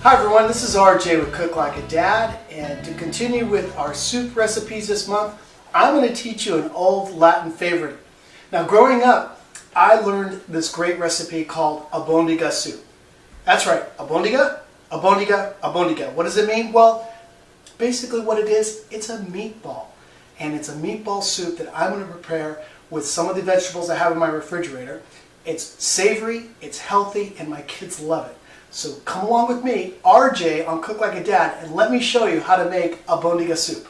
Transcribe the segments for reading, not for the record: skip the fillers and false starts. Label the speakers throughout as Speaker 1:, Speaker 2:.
Speaker 1: Hi everyone, this is RJ with Cook Like a Dad, and to continue with our soup recipes this month, I'm going to teach you an old Latin favorite. Now growing up, I learned this great recipe called Albondiga soup. That's right, Albondiga, Albondiga, Albondiga. What does it mean? Well, basically what it is, it's a meatball. And it's a meatball soup that I'm going to prepare with some of the vegetables I have in my refrigerator. It's savory, it's healthy, and my kids love it. So come along with me, RJ, on Cook Like a Dad, and let me show you how to make Albondiga soup.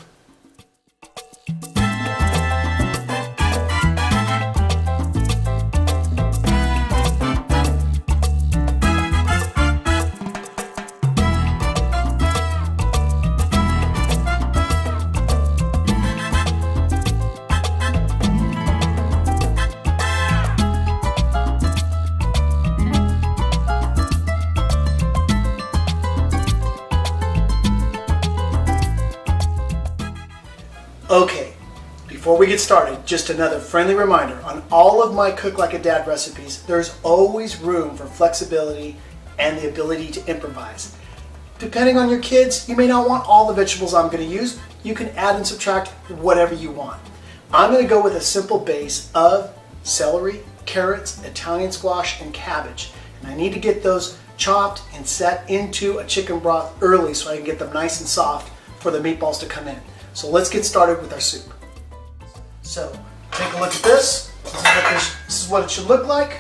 Speaker 1: Okay, before we get started, just another friendly reminder, on all of my Cook Like a Dad recipes, there's always room for flexibility and the ability to improvise. Depending on your kids, you may not want all the vegetables I'm going to use. You can add and subtract whatever you want. I'm going to go with a simple base of celery, carrots, Italian squash, and cabbage. And I need to get those chopped and set into a chicken broth early so I can get them nice and soft for the meatballs to come in. So let's get started with our soup. So take a look at this. This is what it should look like.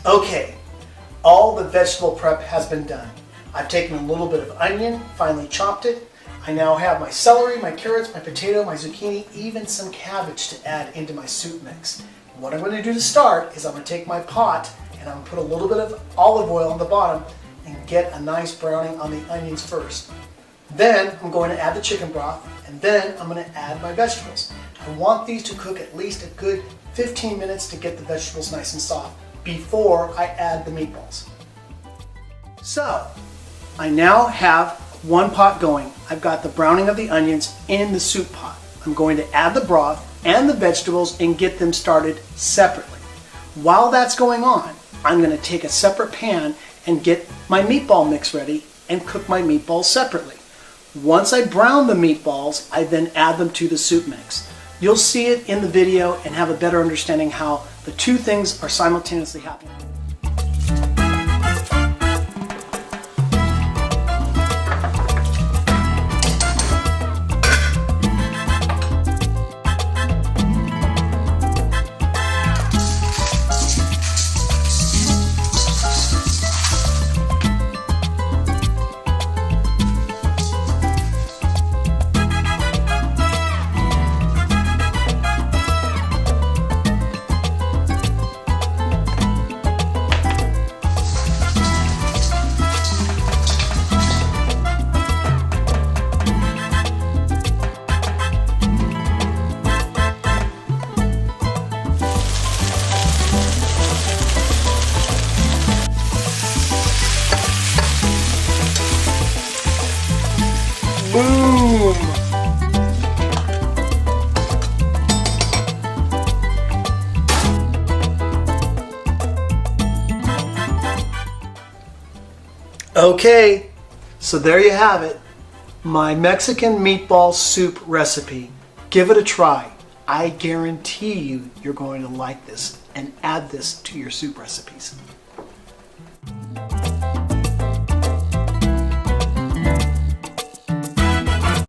Speaker 1: Okay, all the vegetable prep has been done. I've taken a little bit of onion, finely chopped it. I now have my celery, my carrots, my potato, my zucchini, even some cabbage to add into my soup mix. And what I'm going to do to start is I'm going to take my pot and I'm going to put a little bit of olive oil on the bottom and get a nice browning on the onions first. Then I'm going to add the chicken broth, and then I'm going to add my vegetables. I want these to cook at least a good 15 minutes to get the vegetables nice and soft before I add the meatballs. So I now have one pot going. I've got the browning of the onions in the soup pot. I'm going to add the broth and the vegetables and get them started separately. While that's going on, I'm going to take a separate pan and get my meatball mix ready and cook my meatballs separately. Once I brown the meatballs, I then add them to the soup mix. You'll see it in the video and have a better understanding how the two things are simultaneously happening. Boom! Okay, so there you have it. My Mexican meatball soup recipe. Give it a try. I guarantee you're going to like this and add this to your soup recipes.